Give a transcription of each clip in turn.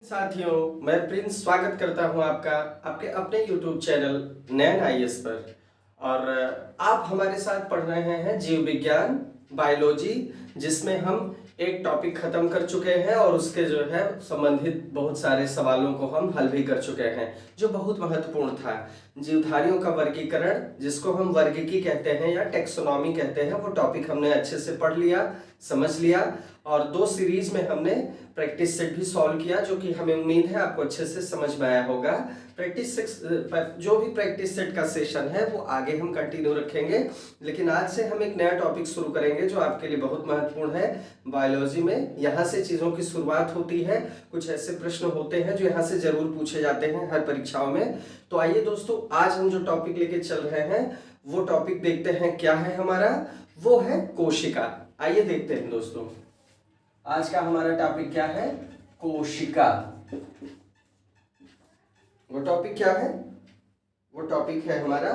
साथियों, मैं प्रिंस स्वागत करता हूं आपका आपके अपने YouTube चैनल नैन आईएएस पर। और आप हमारे साथ पढ़ रहे हैं जीव विज्ञान बायोलॉजी, जिसमें हम एक टॉपिक खत्म कर चुके हैं और उसके जो है संबंधित बहुत सारे सवालों को हम हल भी कर चुके हैं, जो बहुत महत्वपूर्ण था। जीवधारियों का वर्गीकरण, जिसको हम वर्गीकी कहते हैं या टेक्सोनॉमी कहते हैं, वो टॉपिक हमने अच्छे से पढ़ लिया, समझ लिया। और 2 सीरीज में हमने प्रैक्टिस सेट भी सॉल्व किया, जो कि हमें उम्मीद है आपको अच्छे से समझ में आया होगा। जो भी प्रैक्टिस सेट का सेशन है वो आगे हम कंटिन्यू रखेंगे, लेकिन आज से हम एक नया टॉपिक शुरू करेंगे जो आपके लिए बहुत महत्वपूर्ण है। बायोलॉजी में यहाँ से चीज़ों की शुरुआत होती है। कुछ ऐसे प्रश्न होते हैं जो यहाँ से जरूर पूछे जाते हैं हर परीक्षाओं में। तो आइए दोस्तों, आज हम जो टॉपिक लेके चल रहे हैं वो टॉपिक देखते हैं क्या है हमारा। वो है कोशिका। आइए देखते हैं दोस्तों, आज का हमारा टॉपिक क्या है? कोशिका। वो टॉपिक क्या है? वो टॉपिक है हमारा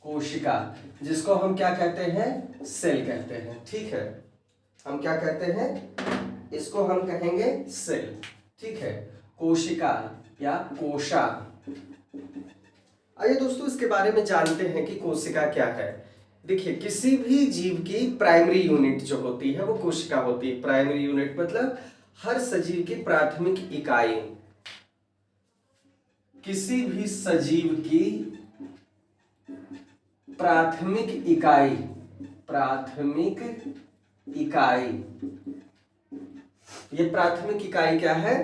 कोशिका, जिसको हम क्या कहते हैं? सेल कहते हैं। ठीक है, हम क्या कहते हैं? इसको हम कहेंगे सेल। ठीक है, कोशिका या कोशा। आइए दोस्तों, इसके बारे में जानते हैं कि कोशिका क्या है। देखिए, किसी भी जीव की प्राइमरी यूनिट जो होती है वो कोशिका होती है। प्राइमरी यूनिट मतलब हर सजीव की प्राथमिक इकाई। किसी भी सजीव की प्राथमिक इकाई, प्राथमिक इकाई, ये प्राथमिक इकाई क्या है?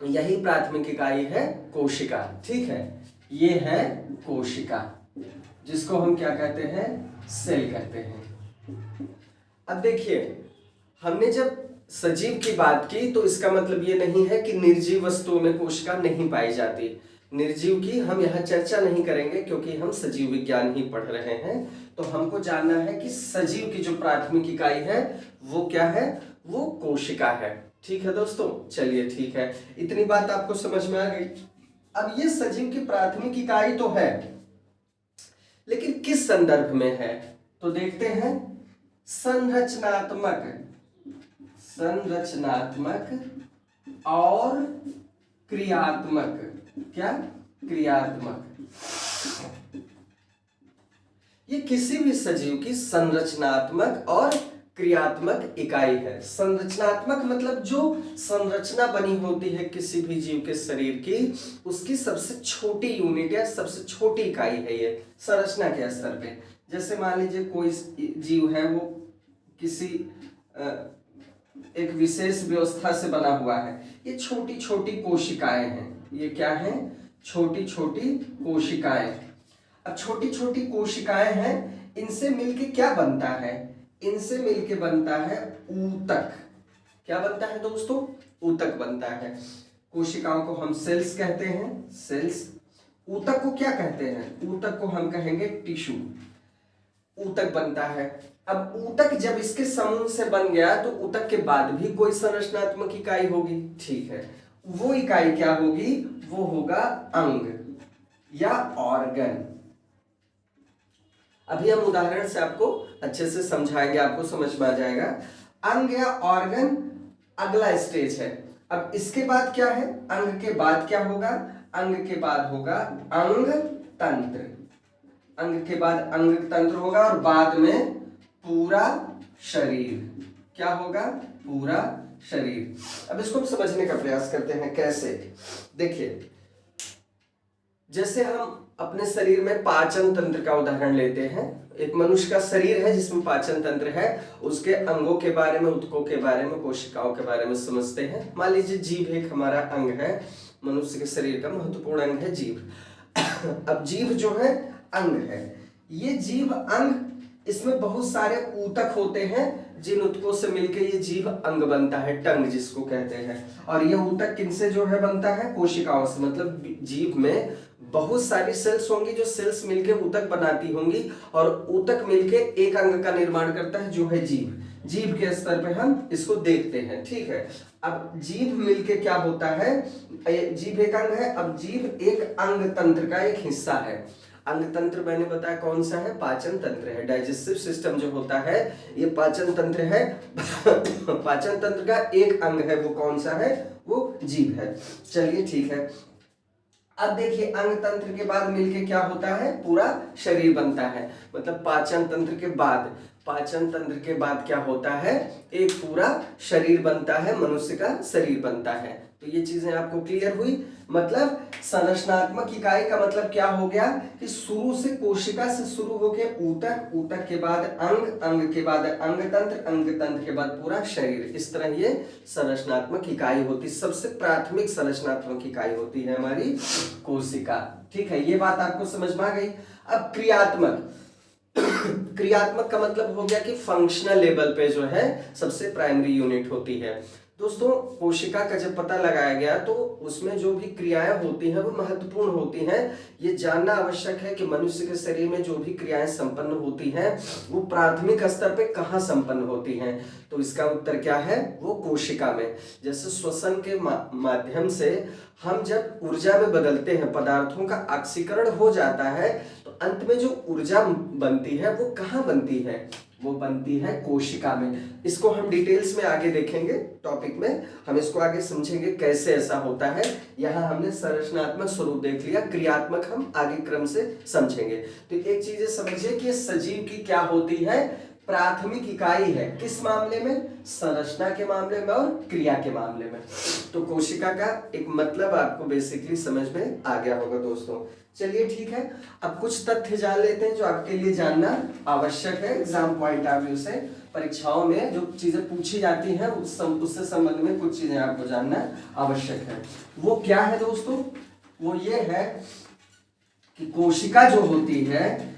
यही प्राथमिक इकाई है कोशिका। ठीक है, ये है कोशिका, जिसको हम क्या कहते हैं? सेल कहते हैं। अब देखिए, हमने जब सजीव की बात की तो इसका मतलब ये नहीं है कि निर्जीव वस्तुओं में कोशिका नहीं पाई जाती। निर्जीव की हम यहाँ चर्चा नहीं करेंगे, क्योंकि हम सजीव विज्ञान ही पढ़ रहे हैं। तो हमको जानना है कि सजीव की जो प्राथमिक इकाई है वो क्या है? वो कोशिका है। ठीक है दोस्तों, चलिए ठीक है, इतनी बात आपको समझ में आ गई। अब ये सजीव की प्राथमिक इकाई तो है, लेकिन किस संदर्भ में है? तो देखते हैं। संरचनात्मक और क्रियात्मक। क्या? क्रियात्मक। ये किसी भी सजीव की संरचनात्मक और क्रियात्मक इकाई है। संरचनात्मक मतलब जो संरचना बनी होती है किसी भी जीव के शरीर की, उसकी सबसे छोटी यूनिट या सबसे छोटी इकाई है ये संरचना के स्तर पे। जैसे मान लीजिए कोई जीव है, वो किसी एक विशेष व्यवस्था से बना हुआ है। ये छोटी छोटी कोशिकाएं हैं। ये क्या हैं? छोटी छोटी कोशिकाएं। अब छोटी छोटी कोशिकाएं हैं, इनसे मिलके क्या बनता है? इनसे मिलके बनता है ऊतक। क्या बनता है दोस्तों? ऊतक बनता है। कोशिकाओं को हम सेल्स कहते हैं, सेल्स। ऊतक को क्या कहते हैं? ऊतक को हम कहेंगे टिश्यू। ऊतक बनता है। अब ऊतक जब इसके समूह से बन गया तो ऊतक के बाद भी कोई संरचनात्मक इकाई होगी। ठीक है, वो इकाई क्या होगी? वो होगा अंग या ऑर्गन। अभी हम उदाहरण से आपको अच्छे से समझाएंगे, आपको समझ में आ जाएगा। अंग या ऑर्गन अगला स्टेज है। अब इसके बाद क्या है? अंग के बाद क्या होगा? अंग के बाद होगा अंग तंत्र। अंग के बाद अंग तंत्र होगा और बाद में पूरा शरीर। क्या होगा? पूरा शरीर। अब इसको हम समझने का प्रयास करते हैं। कैसे? देखिए, जैसे हम अपने शरीर में पाचन तंत्र का उदाहरण लेते हैं। एक मनुष्य का शरीर है जिसमें पाचन तंत्र है, उसके अंगों के बारे में, ऊतकों के बारे में, कोशिकाओं के बारे में समझते हैं। मान लीजिए जीभ एक हमारा अंग है, मनुष्य के शरीर का महत्वपूर्ण अंग है जीभ। अब जीभ जो है अंग है। ये जीभ अंग, इसमें बहुत सारे ऊतक होते हैं, जिन ऊतकों से मिलकर ये जीभ अंग बनता है, टंग जिसको कहते हैं। और ये ऊतक किनसे जो है बनता है? कोशिकाओं से। मतलब जीभ में बहुत सारी सेल्स होंगी, जो सेल्स मिलके ऊतक बनाती होंगी, और ऊतक मिलके एक अंग का निर्माण करता है जो है जीभ। जीभ के स्तर पे हम इसको देखते हैं। ठीक है, अब जीभ मिलके क्या होता है? जीभ एक अंग है। अब जीभ एक अंग तंत्र का एक हिस्सा है। अंग तंत्र मैंने बताया कौन सा है? पाचन तंत्र है। डाइजेस्टिव सिस्टम जो होता है ये पाचन तंत्र है। पाचन तंत्र का एक अंग है, वो कौन सा है? वो जीव है। चलिए ठीक है। अब देखिए अंग तंत्र के बाद मिलके क्या होता है, पूरा शरीर बनता है। मतलब पाचन तंत्र के बाद, पाचन तंत्र के बाद क्या होता है, एक पूरा शरीर बनता है, मनुष्य का शरीर बनता है। तो ये चीजें आपको क्लियर हुई। मतलब संरचनात्मक इकाई का मतलब क्या हो गया कि शुरू से कोशिका से शुरू होके ऊतक, ऊतक के बाद अंग, अंग के बाद अंग तंत्र, अंग तंत्र के बाद पूरा शरीर। इस तरह ये संरचनात्मक इकाई होती, सबसे प्राथमिक संरचनात्मक इकाई होती है हमारी कोशिका। ठीक है, ये बात आपको समझ में आ गई। अब क्रियात्मक, क्रियात्मक का मतलब हो गया कि फंक्शनल लेवल पे जो है सबसे प्राइमरी यूनिट होती है। दोस्तों कोशिका का जब पता लगाया गया तो उसमें जो भी क्रियाएं होती हैं वो महत्वपूर्ण होती हैं। ये जानना आवश्यक है कि मनुष्य के शरीर में जो भी क्रियाएं संपन्न होती हैं वो प्राथमिक स्तर पे कहाँ संपन्न होती हैं। तो इसका उत्तर क्या है, वो कोशिका में। जैसे श्वसन के माध्यम से हम जब ऊर्जा में बदलते हैं, पदार्थों का ऑक्सीकरण हो जाता है, तो अंत में जो ऊर्जा बनती है वो कहाँ बनती है, वो बनती है कोशिका में। इसको हम डिटेल्स में आगे देखेंगे, टॉपिक में हम इसको आगे समझेंगे कैसे ऐसा होता है। यहाँ हमने संरचनात्मक स्वरूप देख लिया, क्रियात्मक हम आगे क्रम से समझेंगे। तो एक चीज समझिए कि सजीव की क्या होती है, प्राथमिक इकाई है। किस मामले में, संरचना के मामले में और क्रिया के मामले में। तो कोशिका का एक मतलब आपको बेसिकली समझ में आ गया होगा दोस्तों। चलिए ठीक है, अब कुछ तथ्य जान लेते हैं जो आपके लिए जानना आवश्यक है एग्जाम पॉइंट ऑफ व्यू से। परीक्षाओं में जो चीजें पूछी जाती हैं उससे संबंध में कुछ चीजें आपको जानना आवश्यक है। वो क्या है दोस्तों, वो ये है कि कोशिका जो होती है,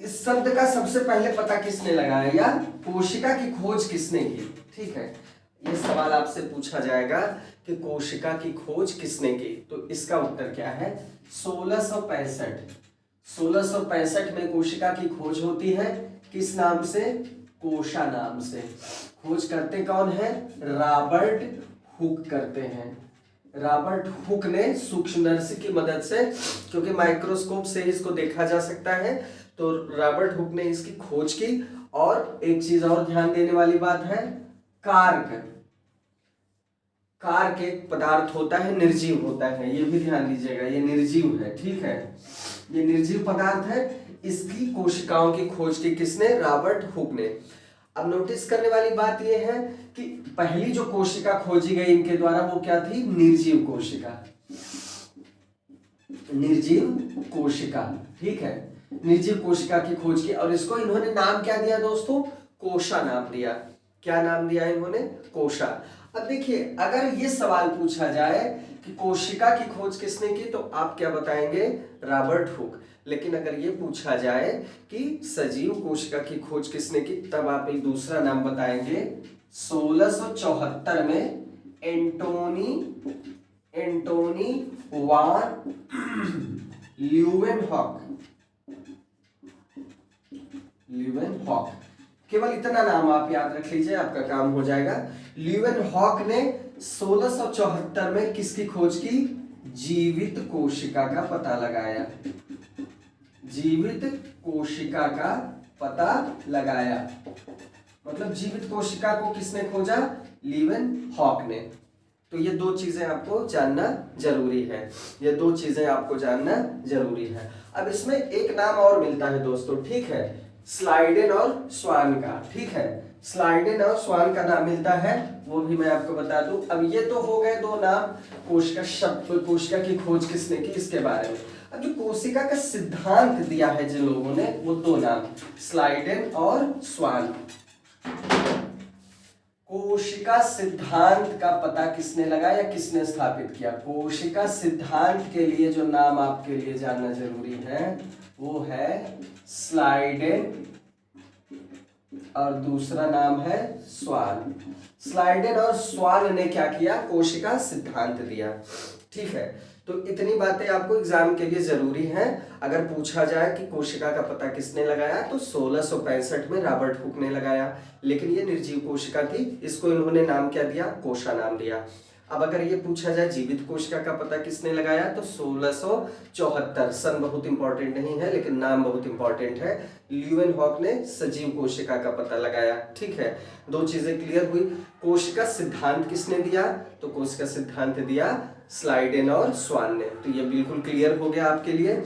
इस शब्द का सबसे पहले पता किसने लगाया या कोशिका की खोज किसने की। ठीक है, ये सवाल आपसे पूछा जाएगा कि कोशिका की खोज किसने की। तो इसका उत्तर क्या है, 1665 में कोशिका की खोज होती है। किस नाम से, कोशा नाम से। खोज करते कौन है, रॉबर्ट हुक करते हैं। रॉबर्ट हुक ने सूक्ष्मदर्शी की मदद से, क्योंकि माइक्रोस्कोप से इसको देखा जा सकता है, तो रॉबर्ट हुक ने इसकी खोज की। और एक चीज और ध्यान देने वाली बात है, कार्क, कार्क एक पदार्थ होता है, निर्जीव होता है, ये भी ध्यान दीजिएगा, ये निर्जीव है। ठीक है, ये निर्जीव पदार्थ है। इसकी कोशिकाओं की खोज की किसने, रॉबर्ट हुक ने। अब नोटिस करने वाली बात यह है कि पहली जो कोशिका खोजी गई इनके द्वारा वो क्या थी, निर्जीव कोशिका, निर्जीव कोशिका। ठीक है, निर्जीव कोशिका की खोज की और इसको इन्होंने नाम क्या दिया दोस्तों, कोशा नाम दिया। क्या नाम दिया इन्होंने, कोशा। अब देखिए अगर ये सवाल पूछा जाए कि कोशिका की खोज किसने की, तो आप क्या बताएंगे, रॉबर्ट हुक। लेकिन अगर ये पूछा जाए कि सजीव कोशिका की खोज किसने की, तब आप एक दूसरा नाम बताएंगे। 1674 में एंटोनी वान ल्यूवेनहॉक, केवल इतना नाम आप याद रख लीजिए, आपका काम हो जाएगा। ल्यूवेनहॉक ने 1674 में किसकी खोज की, जीवित कोशिका का पता लगाया। जीवित कोशिका का पता लगाया, मतलब जीवित कोशिका को किसने खोजा, ल्यूवेनहॉक ने। तो ये दो चीजें आपको जानना जरूरी है, ये दो चीजें आपको जानना जरूरी है। अब इसमें एक नाम और मिलता है दोस्तों, ठीक है, स्लाइडेन और स्वान का। ठीक है, स्लाइडेन और स्वान का नाम मिलता है, वो भी मैं आपको बता दूं। अब ये तो हो गए दो नाम, कोशिका शब्द, कोशिका की खोज किसने की इसके बारे में। अब जो कोशिका का सिद्धांत दिया है जिन लोगों ने, वो दो नाम, स्लाइडेन और स्वान। कोशिका सिद्धांत का पता किसने लगाया, किसने स्थापित किया। कोशिका सिद्धांत के लिए जो नाम आपके लिए जानना जरूरी है वो है स्लाइडेन और दूसरा नाम है स्वान। स्लाइडेन और स्वान ने क्या किया, कोशिका सिद्धांत दिया। ठीक है, तो इतनी बातें आपको एग्जाम के लिए जरूरी हैं। अगर पूछा जाए कि कोशिका का पता किसने लगाया, तो 1665 में रॉबर्ट हुक ने लगाया, लेकिन ये निर्जीव कोशिका थी, इसको इन्होंने नाम क्या दिया, कोशा नाम दिया। अब अगर ये पूछा जाए जीवित कोशिका का पता किसने लगाया, तो 1674। सन बहुत इंपॉर्टेंट नहीं है लेकिन नाम बहुत इंपॉर्टेंट है। ल्यूवेनहॉक ने सजीव कोशिका का पता लगाया। ठीक है, दो चीजें क्लियर हुई। कोशिका सिद्धांत किसने दिया, तो कोशिका सिद्धांत दिया स्लाइडेन और स्वान ने। तो ये बिल्कुल क्लियर हो गया आपके लिए।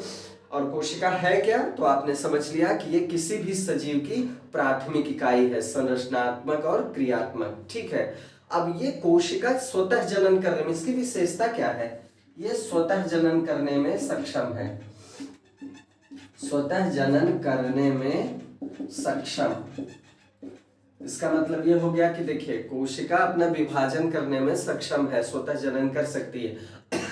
और कोशिका है क्या, तो आपने समझ लिया कि ये किसी भी सजीव की प्राथमिक इकाई है, संरचनात्मक और क्रियात्मक। ठीक है, अब ये कोशिका स्वतः जनन करने में इसकी विशेषता क्या है, ये स्वतः जनन करने में सक्षम है, स्वतः जनन करने में सक्षम। इसका मतलब ये हो गया कि देखिए कोशिका अपना विभाजन करने में सक्षम है, स्वतः जनन कर सकती है।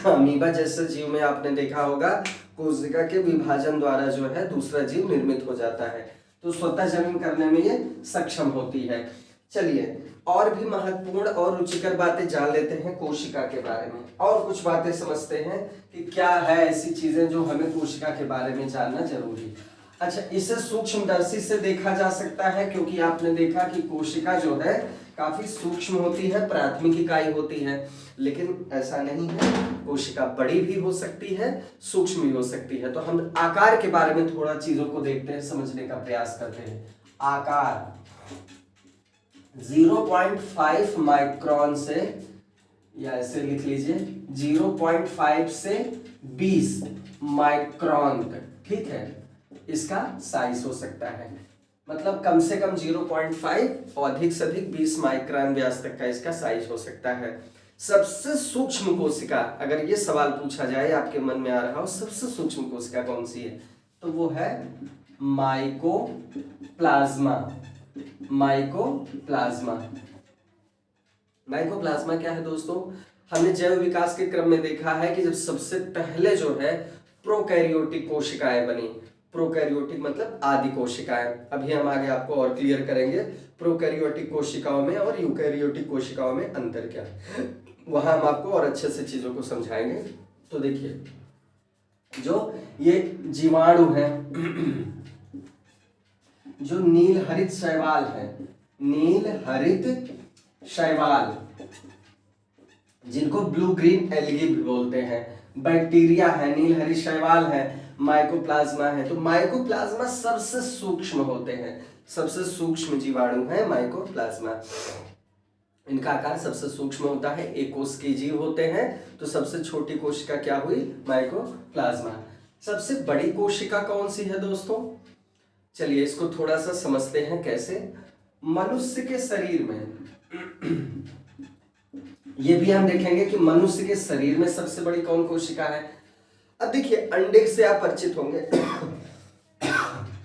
अमीबा जैसे जीव में आपने देखा होगा कोशिका के विभाजन द्वारा जो है दूसरा जीव निर्मित हो जाता है, तो स्वतः जनन करने में ये सक्षम होती है। चलिए और भी महत्वपूर्ण और रुचिकर बातें जान लेते हैं कोशिका के बारे में, और कुछ बातें समझते हैं कि क्या है ऐसी चीजें जो हमें कोशिका के बारे में जानना जरूरी। अच्छा, इसे सूक्ष्मदर्शी से देखा जा सकता है, क्योंकि आपने देखा कि कोशिका जो है काफी सूक्ष्म होती है, प्राथमिक इकाई होती है, लेकिन ऐसा नहीं है, कोशिका बड़ी भी हो सकती है, सूक्ष्म भी हो सकती है। तो हम आकार के बारे में थोड़ा चीजों को देखते हैं, समझने का प्रयास करते हैं। आकार 0.5 माइक्रोन से, या ऐसे लिख लीजिए 0.5 से 20 माइक्रोन तक। ठीक है, इसका साइज हो सकता है, मतलब कम से कम 0.5 और अधिक से अधिक 20 माइक्रोन व्यास तक का इसका साइज हो सकता है। सबसे सूक्ष्म कोशिका, अगर ये सवाल पूछा जाए आपके मन में आ रहा हो सबसे सूक्ष्म कोशिका कौन सी है, तो वो है माइकोप्लाज्मा। माइकोप्लाज्मा, माइकोप्लाज्मा क्या है दोस्तों, हमने जैव विकास के क्रम में देखा है कि जब सबसे पहले जो है प्रोकैरियोटिक कोशिकाएं बनी। प्रोकैरियोटिक मतलब आदि कोशिकाएं, अभी हम आगे आपको और क्लियर करेंगे प्रोकैरियोटिक कोशिकाओं में और यूकैरियोटिक कोशिकाओं में अंतर क्या है, वहां हम आपको और अच्छे से चीजों को समझाएंगे। तो देखिए जो ये जीवाणु है, जो नील हरित शैवाल है, नील हरित शैवाल जिनको ब्लू ग्रीन एल्गी भी बोलते हैं, बैक्टीरिया है, नील हरित शैवाल है, माइकोप्लाज्मा है। तो माइकोप्लाज्मा सबसे सूक्ष्म होते हैं, सबसे सूक्ष्म जीवाणु है माइकोप्लाज्मा। इनका आकार सबसे सूक्ष्म होता है, एक कोश के जीव होते हैं, तो सबसे छोटी कोशिका क्या हुई, माइकोप्लाज्मा। सबसे बड़ी कोशिका कौन सी है दोस्तों, चलिए इसको थोड़ा सा समझते हैं कैसे। मनुष्य के शरीर में ये भी हम देखेंगे कि मनुष्य के शरीर में सबसे बड़ी कौन कोशिका है। अब देखिए अंडे से आप परिचित होंगे,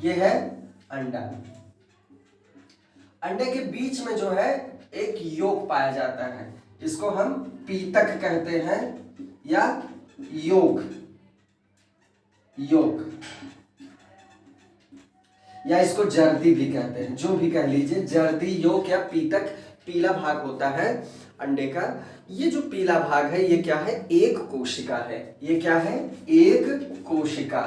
ये है अंडा। अंडे के बीच में जो है एक योक पाया जाता है, इसको हम पीतक कहते हैं या योक, योक या इसको जर्दी भी कहते हैं, जो भी कह लीजिए, जर्दी, योक या पीतक। पीला भाग होता है अंडे का, ये जो पीला भाग है ये क्या है, एक कोशिका है। ये क्या है, एक कोशिका,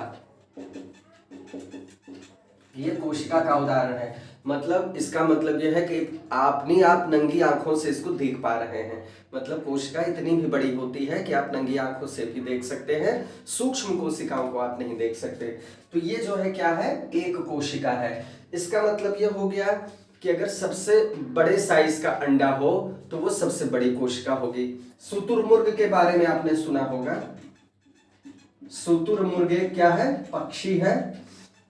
ये कोशिका का उदाहरण है। मतलब इसका मतलब यह है कि आप नंगी आंखों से इसको देख पा रहे हैं, मतलब कोशिका इतनी भी बड़ी होती है कि आप नंगी आंखों से भी देख सकते हैं, सूक्ष्म कोशिकाओं को आप नहीं देख सकते। तो ये जो है क्या है, एक कोशिका है। इसका मतलब यह हो गया कि अगर सबसे बड़े साइज का अंडा हो तो वो सबसे बड़ी कोशिका होगी। शुतुरमुर्ग के बारे में आपने सुना होगा, शुतुरमुर्ग क्या है, पक्षी है,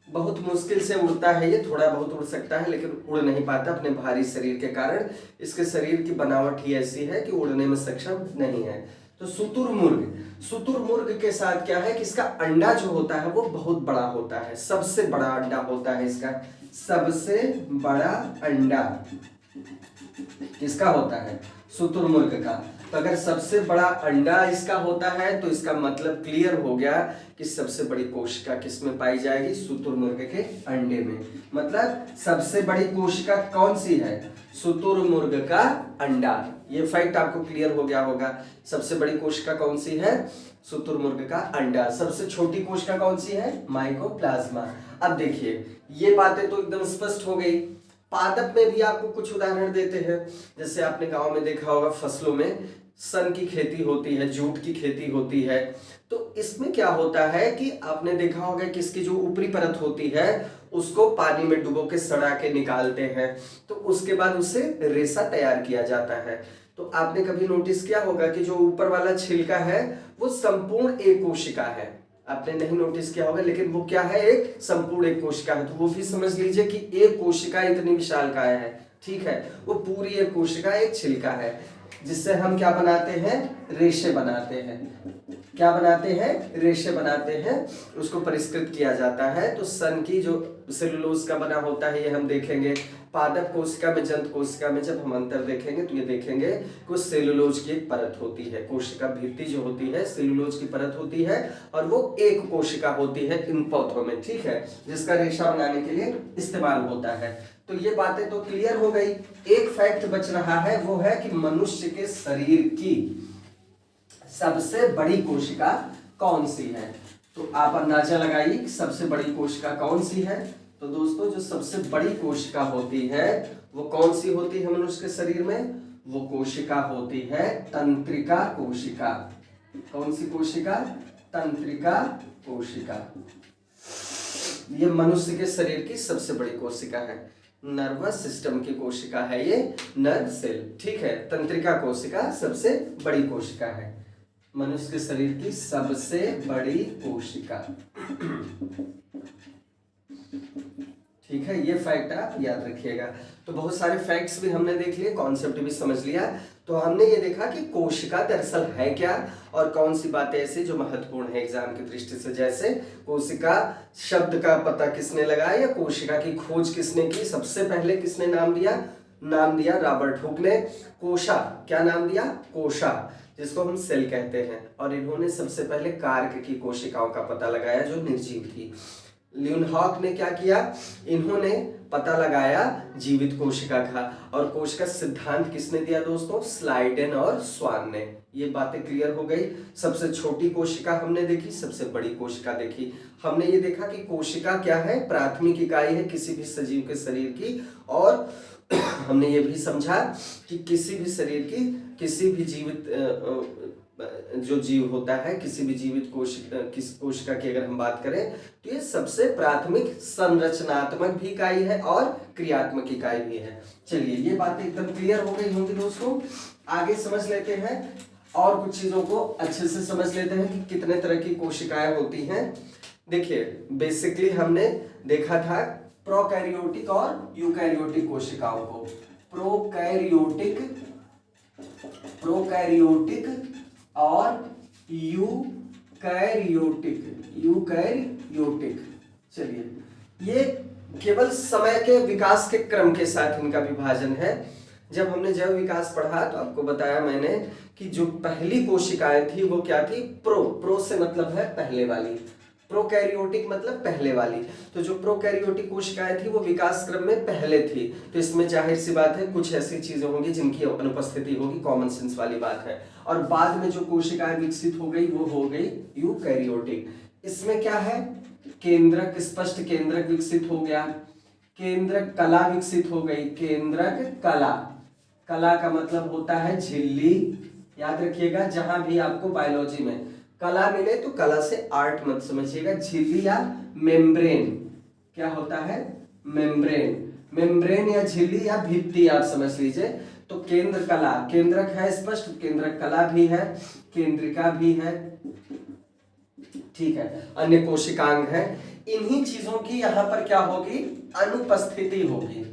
बहुत मुश्किल से उड़ता है, ये थोड़ा बहुत उड़ सकता है लेकिन उड़ नहीं पाता अपने भारी शरीर के कारण। इसके शरीर की बनावट ही ऐसी है कि उड़ने में सक्षम नहीं है। तो शुतुरमुर्ग, शुतुरमुर्ग के साथ क्या है कि इसका अंडा जो होता है वो बहुत बड़ा होता है, सबसे बड़ा अंडा होता है इसका, सबसे बड़ा अंडा किसका होता है, शुतुरमुर्ग का। तो अगर सबसे बड़ा अंडा इसका होता है तो इसका मतलब क्लियर हो गया कि सबसे बड़ी कोशिका किसमें पाई जाएगी, शुतुरमुर्ग के अंडे में। मतलब सबसे बड़ी कोशिका कौन सी है, शुतुरमुर्ग का अंडा। ये फैक्ट आपको क्लियर हो गया होगा। सबसे बड़ी कोशिका कौन सी है, शुतुरमुर्ग का अंडा। सबसे छोटी कोशिका कौन सी है, माइकोप्लाज्मा। अब देखिए ये बातें तो एकदम स्पष्ट हो गई। पादप में भी आपको कुछ उदाहरण देते हैं, जैसे आपने गांव में देखा होगा फसलों में सन की खेती होती है, जूट की खेती होती है। तो इसमें क्या होता है कि आपने देखा होगा कि इसकी जो ऊपरी परत होती है उसको पानी में डुबो के सड़ा के निकालते हैं, तो उसके बाद उससे रेशा तैयार किया जाता है। तो आपने कभी नोटिस किया होगा कि जो ऊपर वाला छिलका है वो संपूर्ण एक कोशिका है। आपने नहीं नोटिस किया होगा, लेकिन वो क्या है, एक संपूर्ण एक कोशिका है। तो वो भी समझ लीजिए कि एक कोशिका इतनी विशालकाय है, ठीक है। वो पूरी एक कोशिका एक छिलका है, जिससे हम क्या बनाते हैं, रेशे बनाते हैं। क्या बनाते हैं, रेशे बनाते हैं, उसको परिष्कृत किया जाता है। तो सन की जो सेलुलोज का बना होता है ये हम देखेंगे। पादप कोशिका में, जंत कोशिका में जब हम अंतर देखेंगे तो ये देखेंगे कि सेलुलोज की एक परत होती है, कोशिका भित्ति जो होती है सेलुलोज की परत होती है, और वो एक कोशिका होती है इन पौधों में, ठीक है, जिसका रेशा बनाने के लिए इस्तेमाल होता है। तो ये बातें तो क्लियर हो गई। एक फैक्ट बच रहा है, वो है कि मनुष्य के शरीर की सबसे बड़ी कोशिका कौन सी है। तो आप अंदाजा लगाइए कि सबसे बड़ी कोशिका कौन सी है। तो दोस्तों जो सबसे बड़ी कोशिका होती है वो कौन सी होती है मनुष्य के शरीर में, वो कोशिका होती है तंत्रिका कोशिका। कौन सी कोशिका, तंत्रिका कोशिका। ये मनुष्य के शरीर की सबसे बड़ी कोशिका है, नर्वस सिस्टम की कोशिका है ये, नर्व सेल, ठीक है। तंत्रिका कोशिका सबसे बड़ी कोशिका है, मनुष्य के शरीर की सबसे बड़ी कोशिका, ठीक है। ये फैक्ट आप याद रखिएगा। तो बहुत सारे फैक्ट्स भी हमने देख लिए, कॉन्सेप्ट भी समझ लिया। तो हमने ये देखा कि कोशिका दरअसल है क्या, और कौन सी बातें ऐसी जो महत्वपूर्ण है एग्जाम की दृष्टि से। जैसे कोशिका शब्द का पता किसने लगाया, या कोशिका की खोज किसने की, सबसे पहले किसने नाम दिया रॉबर्ट हुक ने। कोशा, क्या नाम दिया, कोशा, जिसको हम सेल कहते हैं। और इन्होंने सबसे पहले कार्क की कोशिकाओं का पता लगाया जो निर्जीव थी। ल्यूनहॉक ने क्या किया, इन्होंने पता लगाया जीवित कोशिका का। और कोशिका सिद्धांत किसने दिया दोस्तों, स्लाइडेन और स्वान ने। ये बातें क्लियर हो गई। सबसे छोटी कोशिका हमने देखी, सबसे बड़ी कोशिका देखी। हमने ये देखा कि कोशिका क्या है, प्राथमिक इकाई है किसी भी सजीव के शरीर की। और हमने ये भी समझा कि किसी भी शरीर की, किसी भी जीवित जो जीव होता है, किसी भी जीवित कोशिका की अगर हम बात करें तो ये सबसे प्राथमिक संरचनात्मक भी इकाई है और क्रियात्मक इकाई भी है। चलिए ये बातें एकदम क्लियर हो गई होंगी दोस्तों। आगे समझ लेते हैं और कुछ चीजों को अच्छे से समझ लेते हैं कि कितने तरह की कोशिकाएं होती हैं। देखिए बेसिकली हमने देखा था प्रोकैरियोटिक और यूकैरियोटिक कोशिकाओं को। प्रोकैरियोटिक और यूकैरियोटिक। चलिए ये केवल समय के विकास के क्रम के साथ इनका विभाजन है। जब हमने जैव विकास पढ़ा तो आपको बताया मैंने कि जो पहली कोशिकाएं थी वो क्या थी, प्रो से मतलब है पहले वाली, प्रोकैरियोटिक मतलब पहले वाली। तो जो प्रोकैरियोटिक कोशिकाएं थी वो विकास क्रम में पहले थी। तो इसमें जाहिर सी बात है कुछ ऐसी चीजें होंगी जिनकी अनुपस्थिति होगी, कॉमन सेंस वाली बात है। और बाद में जो कोशिकाएं विकसित हो गई वो हो गई यूकैरियोटिक। इसमें क्या है, केंद्रक, स्पष्ट केंद्रक विकसित हो गया, केंद्रक कला विकसित हो गई। केंद्रक कला, कला का मतलब होता है झिल्ली। याद रखिएगा जहां भी आपको बायोलॉजी में कला मिले तो कला से आर्ट मत समझिएगा। झिल्ली या मेम्ब्रेन, क्या होता है, मेम्ब्रेन या झिल्ली या भित्ति आप समझ लीजिए। तो केंद्र कला, केंद्रक है स्पष्ट, केंद्रक कला भी है, केंद्रिका भी है, ठीक है, अन्य कोशिकांग है। इन्हीं चीजों की यहाँ पर क्या होगी, अनुपस्थिति होगी।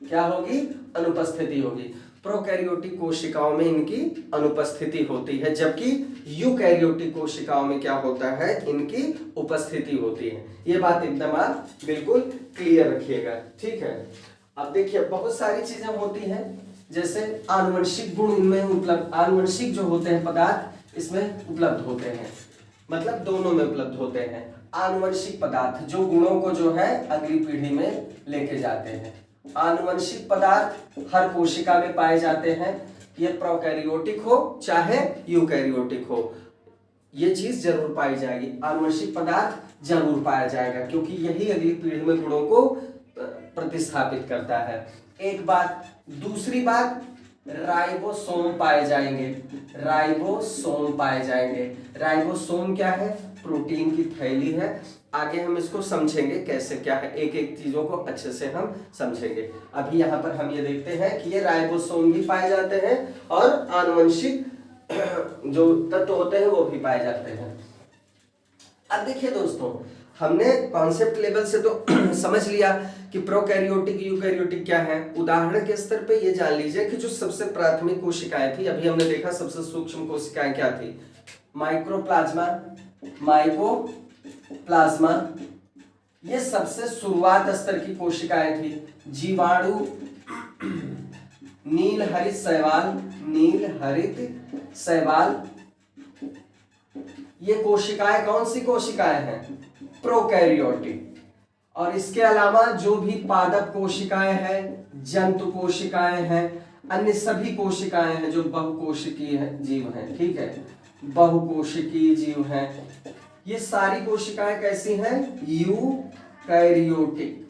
क्या होगी, अनुपस्थिति होगी। प्रोकैरियोटिक कोशिकाओं में इनकी अनुपस्थिति होती है, जबकि यूकैरियोटिक कोशिकाओं में क्या होता है, इनकी उपस्थिति होती है। ये बात एकदम आप बिल्कुल क्लियर रखिएगा, ठीक है। अब देखिए बहुत सारी चीजें होती हैं, जैसे आनुवंशिक गुण इनमें उपलब्ध, आनुवंशिक जो होते हैं पदार्थ इसमें उपलब्ध होते हैं, मतलब दोनों में उपलब्ध होते हैं। आनुवंशिक पदार्थ जो गुणों को जो है अगली पीढ़ी में लेके जाते हैं। आनुवंशिक पदार्थ हर कोशिका में पाए जाते हैं, ये प्रोकैरियोटिक हो चाहे यूकैरियोटिक हो, ये चीज जरूर पाई जाएगी। आनुवंशिक पदार्थ जरूर पाया जाएगा क्योंकि यही अगली पीढ़ी में गुणों को प्रतिस्थापित करता है। एक बात, दूसरी बात राइबोसोम पाए जाएंगे। राइबोसोम पाए जाएंगे। राइबोसोम क्या है? प्रोटीन की थैली है। आगे हम इसको समझेंगे कैसे क्या है, एक एक चीजों को अच्छे से हम समझेंगे। अभी यहाँ पर हम ये देखते हैं कि ये राइबोसोम भी पाए जाते हैं और आनुवंशिक जो तत्व होते हैं वो भी पाए जाते हैं। अब देखिए दोस्तों, हमने कॉन्सेप्ट लेवल से तो समझ लिया कि प्रोकैरियोटिक यूकैरियोटिक क्या है। उदाहरण के स्तर पे ये जान लीजिए कि जो सबसे प्राथमिक कोशिकाएं थी, अभी हमने देखा सबसे सूक्ष्म कोशिकाएं क्या थी, माइक्रोप्लाज्मा, माइकोप्लाज्मा, ये सबसे शुरुआत स्तर की कोशिकाएं थी। जीवाणु, नील हरित शैवाल, नील हरित शैवाल, ये कोशिकाएं कौन सी कोशिकाएं हैं? प्रोकैरियोटिक। और इसके अलावा जो भी पादप कोशिकाएं हैं, जंतु कोशिकाएं हैं, अन्य सभी कोशिकाएं हैं जो बहुकोशिकीय जीव हैं, ठीक है, बहुकोशिकीय जीव हैं, ये सारी कोशिकाएं कैसी हैं? यूकैरियोटिक।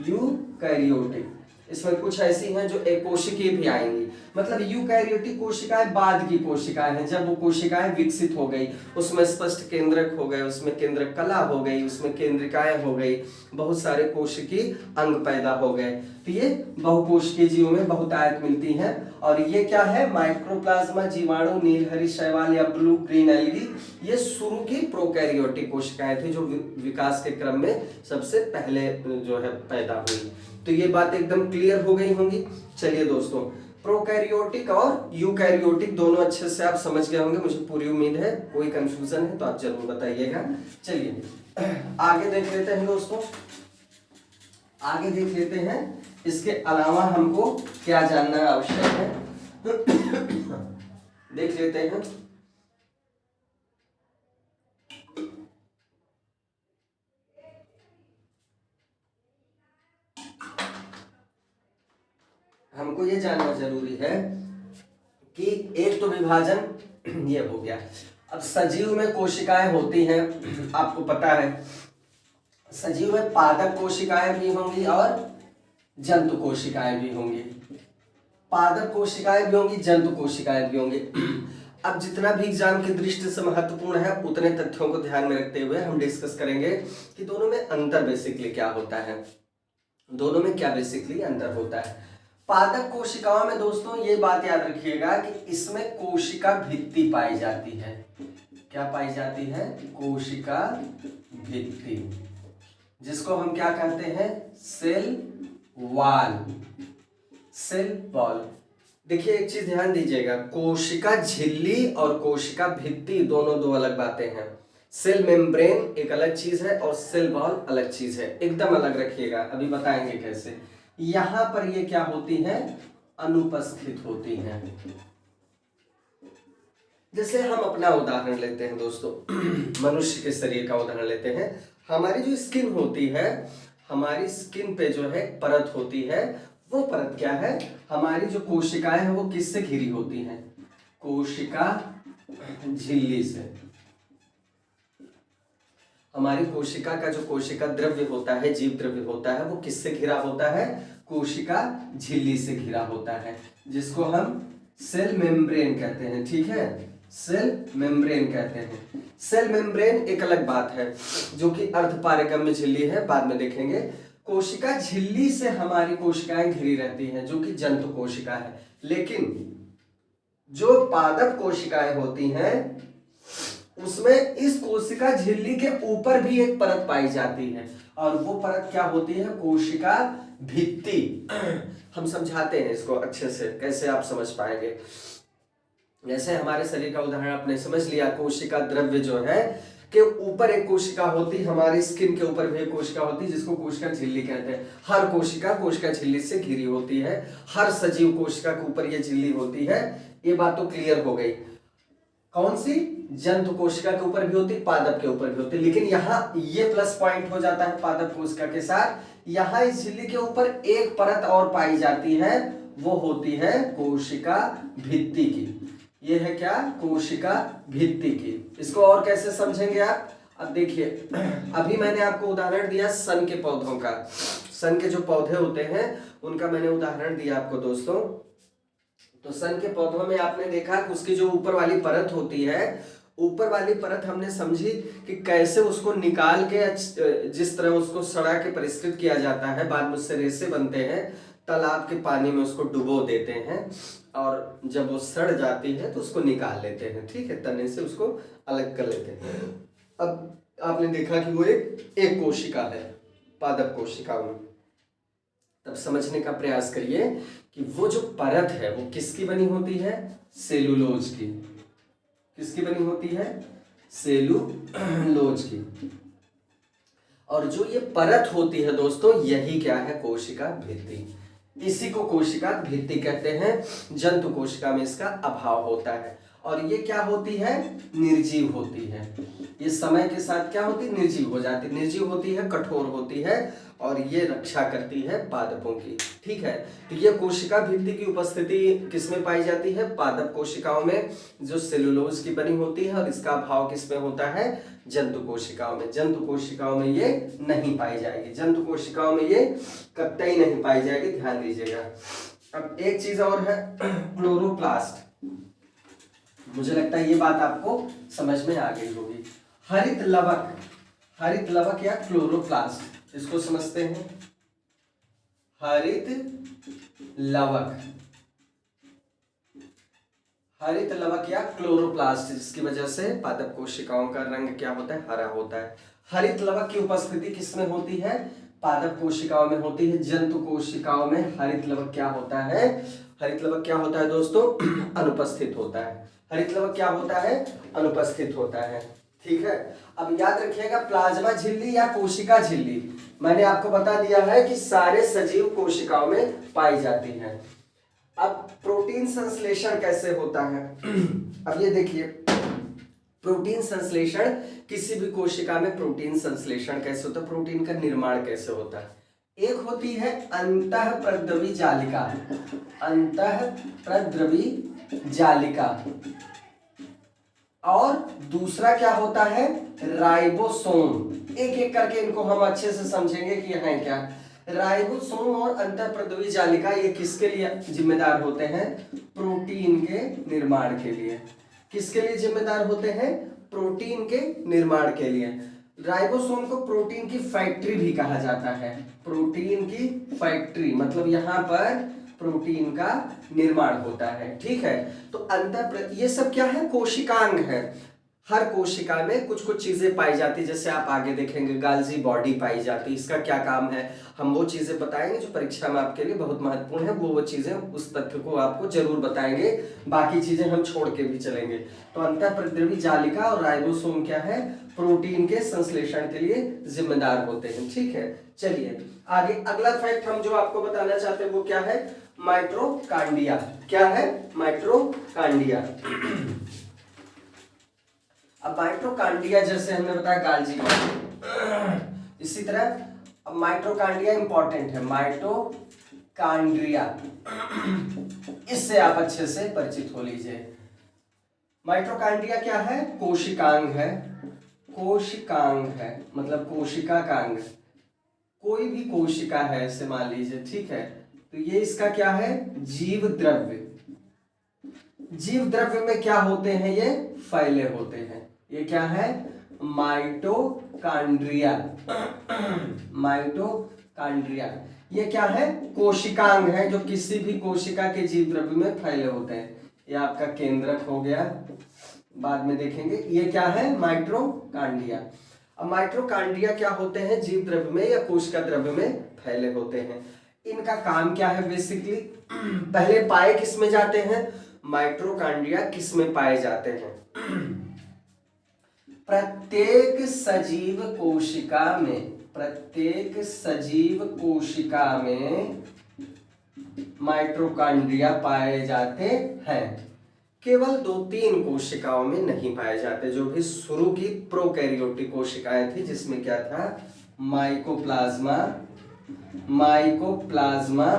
यूकैरियोटिक। इसमें कुछ ऐसी हैं जो एकोशिकीय भी आएंगी। मतलब यूकैरियोटिक कोशिकाएं बाद की कोशिकाएं हैं, जब वो कोशिकाएं विकसित हो गई, उसमें स्पष्ट केंद्रक हो गए, उसमें केंद्रक कला हो गई, उसमें केंद्रिकाएं हो गई, बहुत सारे कोशिकीय अंग पैदा हो गए, तो ये बहुकोशिकीय जीवों में बहुतायत मिलती हैं। और ये क्या है? माइक्रोप्लाज्मा, जीवाणु, नीलहरित शैवाल या ब्लू ग्रीन एल्गी, ये शुरू की प्रोकैरियोटिक कोशिकाएं थी जो विकास के क्रम में सबसे पहले जो है पैदा हुई। तो ये बात एकदम क्लियर हो गई होंगी। चलिए दोस्तों, प्रोकैरियोटिक और यूकैरियोटिक दोनों अच्छे से आप समझ गए होंगे, मुझे पूरी उम्मीद है। कोई कंफ्यूजन है तो आप जरूर बताइएगा। चलिए आगे देख लेते हैं दोस्तों, आगे देख लेते हैं इसके अलावा हमको क्या जानना आवश्यक है। देख लेते हैं। हमको ये जानना जरूरी है कि एक तो विभाजन ये हो गया। अब सजीव में कोशिकाएं होती हैं, आपको पता है सजीव में पादप कोशिकाएं भी होंगी और जंतु कोशिकाएं भी होंगी। पादप कोशिकाएं भी होंगी, जंतु कोशिकाएं भी होंगी। अब जितना भी एग्जाम की दृष्टि से महत्वपूर्ण है, उतने तथ्यों को ध्यान में रखते हुए हम डिस्कस करेंगे कि दोनों में अंतर बेसिकली क्या होता है, दोनों में क्या बेसिकली अंतर होता है। पादप कोशिकाओं में दोस्तों ये बात याद रखिएगा कि इसमें कोशिका भित्ति पाई जाती है। क्या पाई जाती है? कोशिका भित्ति, जिसको हम क्या कहते हैं? Cell wall. Cell wall. देखिए एक चीज ध्यान दीजिएगा, कोशिका झिल्ली और कोशिका भित्ति दोनों दो अलग बातें हैं। सेल मेम्ब्रेन एक अलग चीज है और सेल वॉल अलग चीज है, एकदम अलग रखिएगा, अभी बताएंगे कैसे। यहां पर ये क्या होती हैं? अनुपस्थित होती हैं। जैसे हम अपना उदाहरण लेते हैं दोस्तों, मनुष्य के शरीर का उदाहरण लेते हैं। हमारी जो स्किन होती है, हमारी स्किन पे जो है परत होती है, वो परत क्या है? हमारी जो कोशिकाएं हैं वो किससे घिरी होती हैं? कोशिका झिल्ली से। हमारी कोशिका का जो कोशिका द्रव्य होता है, जीव द्रव्य होता है, वो किससे घिरा होता है? कोशिका झिल्ली से घिरा होता है, जिसको हम सेल मेम्ब्रेन कहते हैं, ठीक है, सेल मेम्ब्रेन कहते हैं। सेल मेम्ब्रेन एक अलग बात है जो कि अर्धपारगम्य झिल्ली है, बाद में देखेंगे। कोशिका झिल्ली से हमारी कोशिकाएं घिरी रहती हैं जो कि जंतु कोशिका है, लेकिन जो पादप कोशिकाएं होती हैं उसमें इस कोशिका झिल्ली के ऊपर भी एक परत पाई जाती है, और वो परत क्या होती है? कोशिका भित्ति। हम समझाते हैं इसको अच्छे से, कैसे आप समझ पाएंगे। जैसे हमारे शरीर का उदाहरण आपने समझ लिया, कोशिका द्रव्य जो है के ऊपर एक कोशिका होती, हमारी स्किन के ऊपर भी एक कोशिका होती जिसको कोशिका झिल्ली कहते हैं। हर कोशिका कोशिका झिल्ली से घिरी होती है, हर सजीव कोशिका के ऊपर ये झिल्ली होती है। ये बात तो क्लियर हो गई। कौन सी? जंतु कोशिका के ऊपर भी होती, पादप के ऊपर भी होती, लेकिन यहाँ ये प्लस पॉइंट हो जाता है पादप कोशिका के साथ, यहाँ इस झिल्ली के ऊपर एक परत और पाई जाती है, वो होती है कोशिका भित्ति की। ये है क्या? कोशिका भित्ति की। इसको और कैसे समझेंगे आप? अब देखिए, अभी मैंने आपको उदाहरण दिया सन के पौधों का, सन के जो पौधे होते हैं उनका मैंने उदाहरण दिया आपको दोस्तों। तो सन के पौधों में आपने देखा कि उसकी जो ऊपर वाली परत होती है, ऊपर वाली परत हमने समझी कि कैसे उसको निकाल के जिस तरह उसको सड़ा के परिष्कृत किया जाता है, बाद में उससे रेशे बनते हैं, तालाब के पानी में उसको डुबो देते हैं और जब वो सड़ जाती है तो उसको निकाल लेते हैं, ठीक है, तने से उसको अलग कर लेते हैं। अब आपने देखा कि वो एक कोशिका है, पादप कोशिका में। तब समझने का प्रयास करिए कि वो जो परत है वो किसकी बनी होती है? सेलुलोज की। किसकी बनी होती है? सेलुलोज की। और जो ये परत होती है दोस्तों, यही क्या है? कोशिका भित्ति। इसी को कोशिका भित्ति कहते हैं। जंतु कोशिका में इसका अभाव होता है और ये क्या होती है? निर्जीव होती है। ये समय के साथ क्या होती है? निर्जीव हो जाती है। निर्जीव होती है, कठोर होती है और ये रक्षा करती है पादपों की, ठीक है। तो ये कोशिका भित्ति की उपस्थिति किसमें पाई जाती है? पादप कोशिकाओं में, जो सेलुलोज की बनी होती है। और इसका अभाव किसमें होता है? जंतु कोशिकाओं में। जंतु कोशिकाओं में ये नहीं पाई जाएगी। जंतु कोशिकाओं में ये कतई नहीं पाई जाएगी, ध्यान दीजिएगा। अब एक चीज और है, क्लोरोप्लास्ट। मुझे लगता है ये बात आपको समझ में आ गई होगी। हरित लवक, हरित लवक या क्लोरोप्लास्ट, इसको समझते हैं। हरित लवक, हरित लवक या क्लोरोप्लास्ट, जिसकी वजह से पादप कोशिकाओं का रंग क्या होता है? हरा होता है। हरित लवक की उपस्थिति किसमें होती है? पादप कोशिकाओं में होती है। जंतु कोशिकाओं में हरित लवक क्या होता है? हरित लवक क्या होता है दोस्तों? अनुपस्थित होता है। हरित लवक क्या होता है? अनुपस्थित होता है, ठीक है। अब याद रखिएगा, प्लाज्मा झिल्ली या कोशिका झिल्ली, मैंने आपको बता दिया है कि सारे सजीव कोशिकाओं में पाई जाती है। अब प्रोटीन संश्लेषण कैसे होता है? अब ये देखिए, प्रोटीन संश्लेषण, किसी भी कोशिका में प्रोटीन संश्लेषण कैसे होता है? प्रोटीन का निर्माण कैसे होता है? एक होती है अंतःप्रद्रवी जालिका, अंतःप्रद्रवी जालिका, और दूसरा क्या होता है? राइबोसोम। एक एक करके इनको हम अच्छे से समझेंगे कि है क्या। राइबोसोम और अंतःप्रद्रवी जालिका ये किसके लिए जिम्मेदार होते हैं? प्रोटीन के निर्माण के लिए। किसके लिए जिम्मेदार होते हैं? प्रोटीन के निर्माण के लिए। राइबोसोम को प्रोटीन की फैक्ट्री भी कहा जाता है। प्रोटीन की फैक्ट्री मतलब यहाँ पर प्रोटीन का निर्माण होता है, ठीक है। तो ये सब क्या है? कोशिकांग है। हर कोशिका में कुछ कुछ चीजें पाई जाती है, जैसे आप आगे देखेंगे गाल्जी बॉडी पाई जाती है। इसका क्या काम है, हम वो चीजें बताएंगे जो परीक्षा में आपके लिए बहुत महत्वपूर्ण है। वो चीजें, उस तथ्य को आपको जरूर बताएंगे, बाकी चीजें हम छोड़ के भी चलेंगे। तो अंतःप्रद्रवी जालिका और राइबोसोम क्या है? प्रोटीन के संश्लेषण के लिए जिम्मेदार होते हैं, ठीक है। चलिए आगे, अगला फैक्ट हम जो आपको बताना चाहते हैं वो क्या है? माइटोकांड्रिया। क्या है? माइटोकांड्रिया। अब माइटोकांड्रिया जैसे हमने बताया गाल्जी बॉडी, इसी तरह अब माइटोकांड्रिया इंपॉर्टेंट है। माइटोकांड्रिया, इससे आप अच्छे से परिचित हो लीजिए। माइटोकांड्रिया क्या है? कोशिकांग है। कोशिकांग है मतलब कोशिका का अंग। कोई भी कोशिका है ऐसे मान लीजिए, ठीक है। तो ये इसका क्या है? जीव द्रव्य। जीव द्रव्य में क्या होते हैं? ये फैले होते हैं। ये क्या है? माइटोकांड्रिया। माइटोकांड्रिया ये क्या है? कोशिकांग है जो किसी भी कोशिका के जीव द्रव्य में फैले होते हैं। ये आपका केंद्रक हो गया, बाद में देखेंगे। ये क्या है? माइटोकांड्रिया। अब माइटोकांड्रिया क्या होते हैं? जीव द्रव्य में या कोशिका द्रव्य में फैले होते हैं। इनका काम क्या है? बेसिकली पहले पाए किस में जाते हैं? माइटोकांड्रिया किस में पाए जाते हैं? प्रत्येक सजीव कोशिका में, प्रत्येक सजीव कोशिका में माइटोकांड्रिया पाए जाते हैं। केवल 2-3 कोशिकाओं में नहीं पाए जाते, जो भी शुरू की प्रोकैरियोटिक कोशिकाएं थी, जिसमें क्या था? माइकोप्लाज्मा, माइकोप्लाज्मा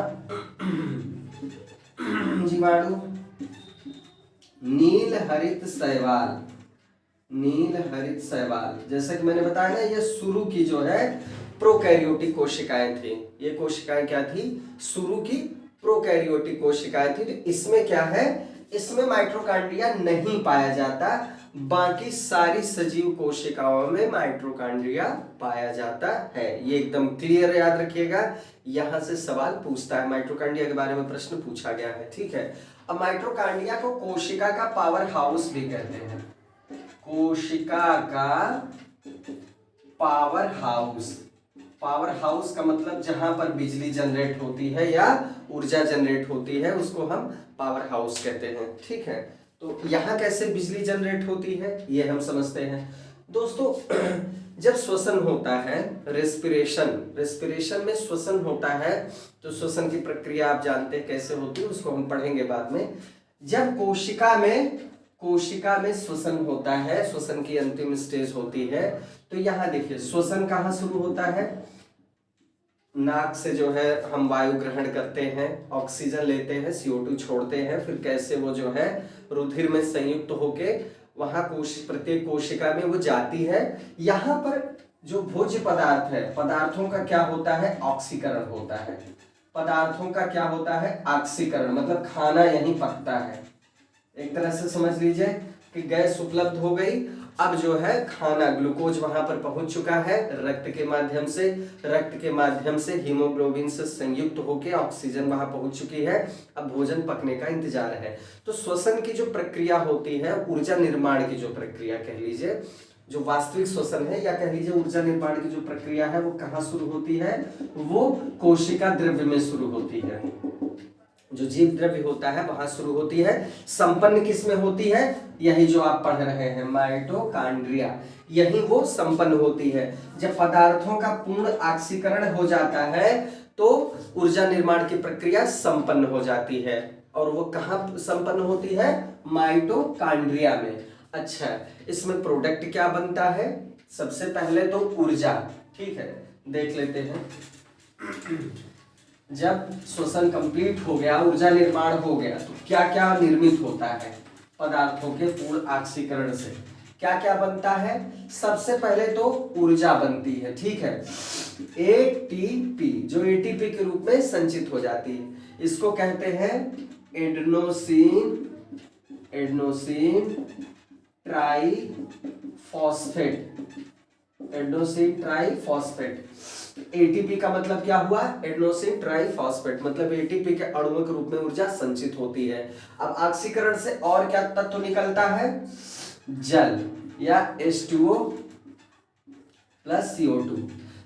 जीवाणु, नील हरित शैवाल, नील हरित शैवाल। जैसा कि मैंने बताया ना, ये शुरू की जो है प्रोकैरियोटिक कोशिकाएं थी। ये कोशिकाएं क्या थी? शुरू की प्रोकैरियोटिक कोशिकाएं थी। तो इसमें क्या है, इसमें माइटोकॉन्ड्रिया नहीं पाया जाता, बाकी सारी सजीव कोशिकाओं में माइटोकॉन्ड्रिया पाया जाता है। ये एकदम क्लियर याद रखिएगा, यहां से सवाल पूछता है, माइटोकॉन्ड्रिया के बारे में प्रश्न पूछा गया है। ठीक है, अब माइटोकॉन्ड्रिया को कोशिका का पावर हाउस भी कहते हैं। कोशिका का पावर हाउस, पावर हाउस का मतलब जहां पर बिजली जनरेट होती है या ऊर्जा जनरेट होती है उसको हम पावर हाउस कहते हैं। ठीक है, तो यहां कैसे बिजली जनरेट होती है ये हम समझते हैं दोस्तों। जब श्वसन होता है, रेस्पिरेशन में श्वसन होता है, तो श्वसन की प्रक्रिया आप जानते हैं कैसे होती है, उसको हम पढ़ेंगे बाद में। जब कोशिका में श्वसन होता है, श्वसन की अंतिम स्टेज होती है, तो यहां देखिए श्वसन कहां शुरू होता है, नाक से जो है हम वायु ग्रहण करते हैं, ऑक्सीजन लेते हैं, CO2 छोड़ते हैं, फिर कैसे वो जो है रुधिर में संयुक्त होके वहां प्रत्येक कोशिका में वो जाती है। यहाँ पर जो भोज्य पदार्थ है, पदार्थों का क्या होता है, ऑक्सीकरण होता है। पदार्थों का क्या होता है, ऑक्सीकरण, मतलब खाना यहीं पकता है। एक तरह से समझ लीजिए कि गैस उपलब्ध हो गई, अब जो है खाना ग्लूकोज वहां पर पहुंच चुका है, रक्त के माध्यम से हीमोग्लोबिन से संयुक्त होकर ऑक्सीजन वहां पहुंच चुकी है, अब भोजन पकने का इंतजार है। तो श्वसन की जो प्रक्रिया होती है, ऊर्जा निर्माण की जो प्रक्रिया कह लीजिए, जो वास्तविक श्वसन है या कह लीजिए ऊर्जा निर्माण की जो प्रक्रिया है, वो कहाँ शुरू होती है, वो कोशिका द्रव्य में शुरू होती है। जो जीव द्रव्य होता है वहां शुरू होती है। संपन्न किस में होती है, यही जो आप पढ़ रहे हैं माइटोकॉन्ड्रिया, यही वो संपन्न होती है। जब पदार्थों का पूर्ण ऑक्सीकरण हो जाता है तो ऊर्जा निर्माण की प्रक्रिया संपन्न हो जाती है, और वो कहाँ संपन्न होती है, माइटोकॉन्ड्रिया में। अच्छा, इसमें प्रोडक्ट क्या बनता है, सबसे पहले तो ऊर्जा। ठीक है, देख लेते हैं। जब श्वसन कंप्लीट हो गया, ऊर्जा निर्माण हो गया, तो क्या क्या निर्मित होता है पदार्थों के पूर्ण ऑक्सीकरण से, क्या क्या बनता है। सबसे पहले तो ऊर्जा बनती है। ठीक है, ATP, जो ATP के रूप में संचित हो जाती है, इसको कहते हैं एडेनोसिन ट्राइफॉस्फेट। ATP का मतलब क्या हुआ, एडेनोसिन ट्राइफॉस्फेट, मतलब ATP के अणुओं के रूप में ऊर्जा संचित होती है। अब ऑक्सीकरण से और क्या तत्व निकलता है, जल या H2O प्लस CO2।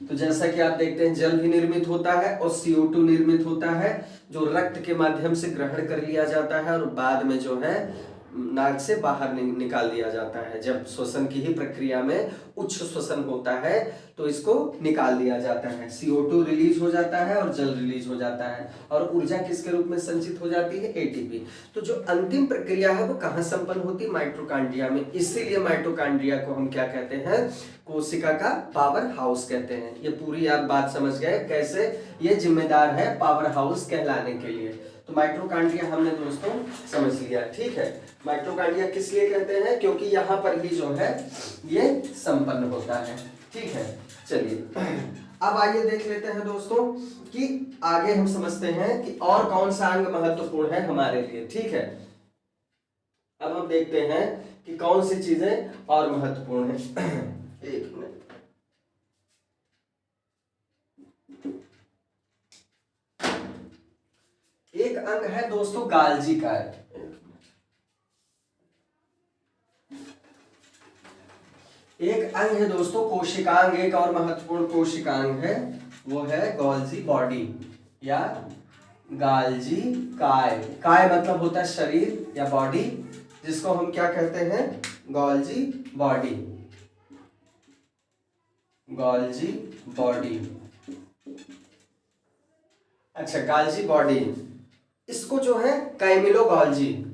तो जैसा कि आप देखते हैं जल भी निर्मित होता है और CO2 निर्मित होता है, जो रक्त के माध्यम से ग्रहण कर लिया जाता है और बाद में जो है नाक से बाहर निकाल दिया जाता है। जब श्वसन की ही प्रक्रिया में उच्च श्वसन होता है तो इसको निकाल दिया जाता है, CO2 रिलीज हो जाता है और जल रिलीज हो जाता है, और ऊर्जा किसके रूप में संचित हो जाती है, ATP। तो जो अंतिम प्रक्रिया है वो कहाँ संपन्न होती है, माइटोकॉन्ड्रिया में। इसीलिए माइटोकॉन्ड्रिया को हम क्या कहते हैं, कोशिका का पावर हाउस कहते हैं। ये पूरी आप बात समझ गए कैसे ये जिम्मेदार है पावर हाउस कहलाने के लिए। तो माइटोकॉन्ड्रिया हमने दोस्तों समझ लिया। ठीक है, माइटोकॉन्ड्रिया किस लिए कहते हैं, क्योंकि यहाँ पर ही जो है ये संपन्न होता है। ठीक है, चलिए अब आइए देख लेते हैं दोस्तों कि आगे हम समझते हैं कि और कौन सा अंग महत्वपूर्ण है हमारे लिए। ठीक है, अब हम देखते हैं कि कौन सी चीजें और महत्वपूर्ण है। एक मिनट, एक अंग है दोस्तों गाल्जी काय। एक अंग है दोस्तों कोशिकांग, एक और महत्वपूर्ण कोशिकांग है, वो है गोल्जी बॉडी या गाल्जी काय। काय मतलब होता है शरीर या बॉडी, जिसको हम क्या कहते हैं, गोल्जी बॉडी। गोल्जी बॉडी, अच्छा गाल्जी बॉडी, इसको जो है कैमिलो गोल्जी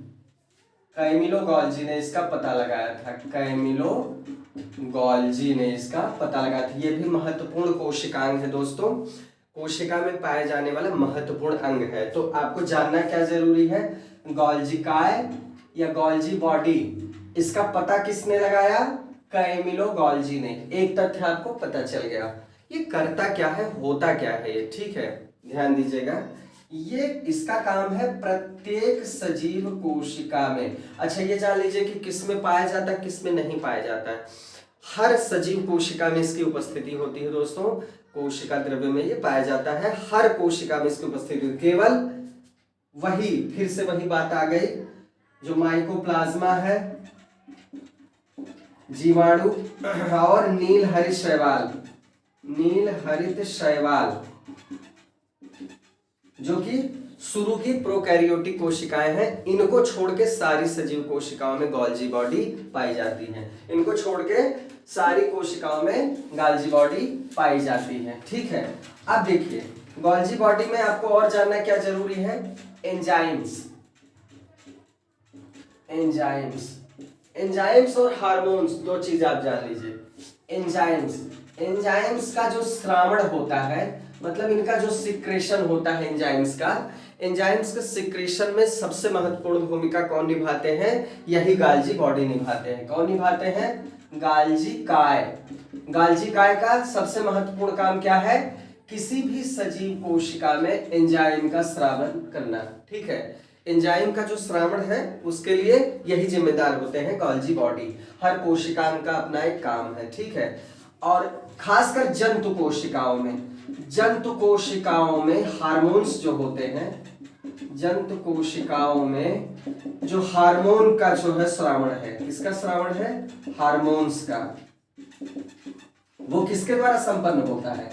ने इसका पता लगाया था। कैमिलो गोल्जी ने इसका पता लगाया था। ये भी महत्वपूर्ण कोशिकांग है दोस्तों, कोशिका में पाए जाने वाला महत्वपूर्ण अंग है। तो आपको जानना क्या जरूरी है, गोल्जी काय या गोल्जी बॉडी, इसका पता किसने लगाया, कैमिलो गोल्जी ने। एक तथ्य आपको पता चल गया, ये करता क्या है, होता क्या है ये। ठीक है, ध्यान दीजिएगा, ये इसका काम है प्रत्येक सजीव कोशिका में। अच्छा ये जान लीजिए कि किस में पाया जाता है, किस में नहीं पाया जाता है। हर सजीव कोशिका में इसकी उपस्थिति होती है दोस्तों, कोशिका द्रव्य में ये पाया जाता है, हर कोशिका में इसकी उपस्थिति होती है। केवल वही, फिर से वही बात आ गई, जो माइकोप्लाज्मा है, जीवाणु और नील हरित शैवाल, नील हरित शैवाल जो कि शुरू की प्रोकैरियोटिक कोशिकाएं हैं, इनको छोड़ के सारी सजीव कोशिकाओं में गोल्जी बॉडी पाई जाती है। इनको छोड़ के सारी कोशिकाओं में गोल्जी बॉडी पाई जाती है। ठीक है, अब देखिए गोल्जी बॉडी में आपको और जानना क्या जरूरी है, एंजाइम्स। एंजाइम्स और हार्मोन्स, दो चीज आप जान लीजिए। एंजाइम्स का जो स्रावण होता है, मतलब इनका जो सिक्रेशन होता है एंजाइम्स के सिक्रेशन में सबसे महत्वपूर्ण भूमिका कौन निभाते हैं, यही गोल्जी बॉडी निभाते हैं। कौन निभाते हैं, गोल्जी काय का सबसे महत्वपूर्ण काम क्या है, किसी भी सजीव कोशिका में एंजाइम का स्रावन करना। ठीक है, एंजाइम का जो स्रावण है उसके लिए यही जिम्मेदार होते हैं गोल्जी बॉडी। हर कोशिकाओं का अपना एक काम है। ठीक है, और खासकर जंतु कोशिकाओं में हार्मोन्स जो होते हैं, जंतु कोशिकाओं में जो हार्मोन का जो है स्रावण है, किसका स्रावण है, हार्मोन्स का, वो किसके द्वारा संपन्न होता है,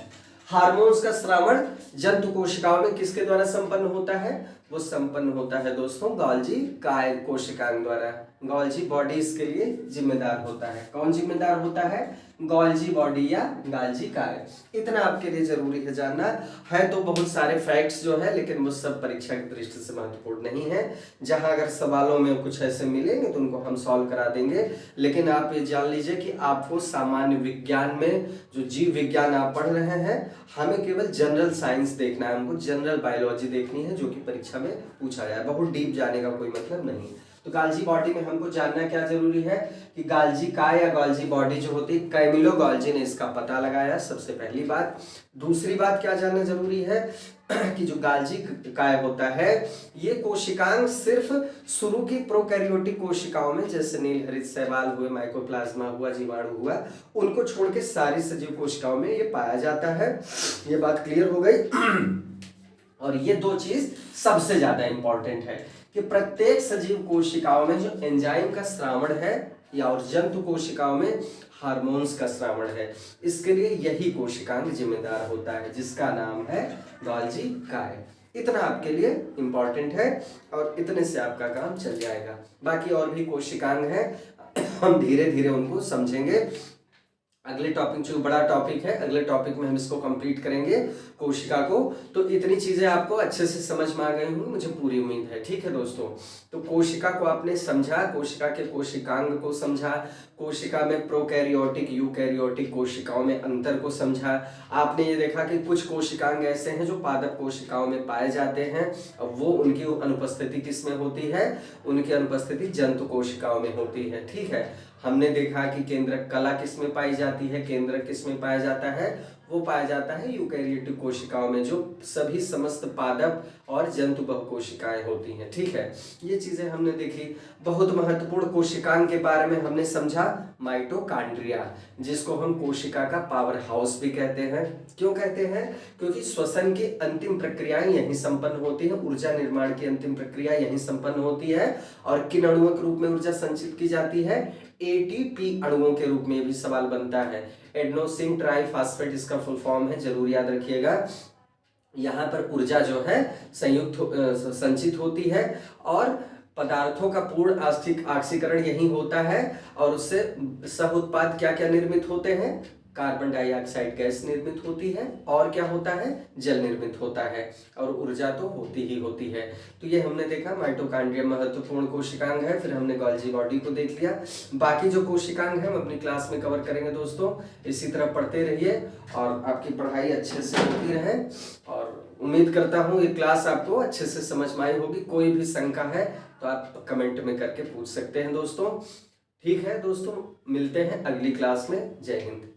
हार्मोन्स का स्रावण जंतु कोशिकाओं में किसके द्वारा संपन्न होता है, वो संपन्न होता है दोस्तों गोल्जी काय कोशिकाओं द्वारा। गोल्जी बॉडी इसके लिए जिम्मेदार होता है। कौन जिम्मेदार होता है, गोल्जी बॉडी या गोल्जी काय। इतना आपके लिए जरूरी है जानना। है तो बहुत सारे फैक्ट्स जो है, लेकिन वो सब परीक्षा की दृष्टि से महत्वपूर्ण नहीं है। जहां अगर सवालों में कुछ ऐसे मिलेंगे तो उनको हम सॉल्व करा देंगे, लेकिन आप ये जान लीजिए कि आपको सामान्य विज्ञान में जो जीव विज्ञान आप पढ़ रहे हैं, हमें केवल जनरल साइंस देखना है, हमको जनरल बायोलॉजी देखनी है, जो कि परीक्षा में पूछा जाए। बहुत डीप जाने का कोई मतलब नहीं। तो गोल्जी बॉडी में हमको जानना क्या जरूरी है कि गोल्जी काय या गोल्जी बॉडी जो होती है, कैमिलो गोल्जी ने इसका पता लगाया, सबसे पहली बात। दूसरी बात क्या जानना जरूरी है कि जो गोल्जी काय होता है, ये कोशिकांग सिर्फ शुरू की प्रोकैरियोटिक कोशिकाओं में, जैसे नील हरित शैवाल हुए, माइकोप्लाज्मा हुआ, जीवाणु हुआ, उनको छोड़ के सारी सजीव कोशिकाओं में ये पाया जाता है। ये बात क्लियर हो गई। और ये दो चीज सबसे ज्यादा इंपॉर्टेंट है कि प्रत्येक सजीव कोशिकाओं में जो एंजाइम का स्रावण है, या और जंतु कोशिकाओं में हार्मोन्स का स्रावण है, इसके लिए यही कोशिकांग जिम्मेदार होता है, जिसका नाम है गोल्जी काय। इतना आपके लिए इंपॉर्टेंट है और इतने से आपका काम चल जाएगा। बाकी और भी कोशिकांग है, हम धीरे धीरे उनको समझेंगे। अगले टॉपिक जो बड़ा टॉपिक है, अगले टॉपिक में हम इसको कंप्लीट करेंगे कोशिका को। तो इतनी चीजें आपको अच्छे से समझ में आ गई होंगी, मुझे पूरी उम्मीद है। ठीक है दोस्तों, तो कोशिका को आपने समझा, कोशिका के कोशिकांग को समझा, कोशिका में प्रोकैरियोटिक यूकैरियोटिक कोशिकाओं में अंतर को समझा। आपने ये देखा कि कुछ कोशिकांग ऐसे हैं जो पादप कोशिकाओं में पाए जाते हैं, अब वो उनकी अनुपस्थिति किस में होती है, उनकी अनुपस्थिति जंतु कोशिकाओं में होती है। ठीक है, हमने देखा कि केंद्रक कला किस में पाई जाती है, केंद्रक किस में पाया जाता है, वो पाया जाता है यूकैरियोटिक कोशिकाओं में, जो सभी समस्त पादप और जंतु बहुकोशिकाएं होती हैं। ठीक है, ये चीजें हमने देखी। बहुत महत्वपूर्ण कोशिकांग के बारे में हमने समझा, माइटोकॉन्ड्रिया, जिसको हम कोशिका का पावर हाउस भी कहते हैं। क्यों कहते हैं, क्योंकि श्वसन की अंतिम प्रक्रियाएं यहीं संपन्न होती है, ऊर्जा निर्माण की अंतिम प्रक्रिया यहीं संपन्न होती है। और किन अणुओं के रूप में ऊर्जा संचित की जाती है, एटीपी अणुओं के रूप में भी सवाल बनता है। एडेनोसिन ट्राइफॉस्फेट इसका फुल फॉर्म है, जरूर याद रखिएगा। यहाँ पर ऊर्जा जो है संचित होती है और पदार्थों का पूर्ण ऑक्सीकरण यही होता है, और उससे सह उत्पाद क्या क्या निर्मित होते हैं, कार्बन डाइऑक्साइड गैस निर्मित होती है, और क्या होता है, जल निर्मित होता है, और ऊर्जा तो होती ही होती है। तो ये हमने देखा माइटोकॉन्ड्रिया महत्वपूर्ण कोशिकांग है। फिर हमने गोल्जी बॉडी को देख लिया। बाकी जो कोशिकांग है हम अपनी क्लास में कवर करेंगे दोस्तों। इसी तरह पढ़ते रहिए और आपकी पढ़ाई अच्छे से होती रहे, और उम्मीद करता हूँ ये क्लास आपको अच्छे से समझ में आई होगी। कोई भी शंका है तो आप कमेंट में करके पूछ सकते हैं दोस्तों। ठीक है दोस्तों, मिलते हैं अगली क्लास में। जय हिंद।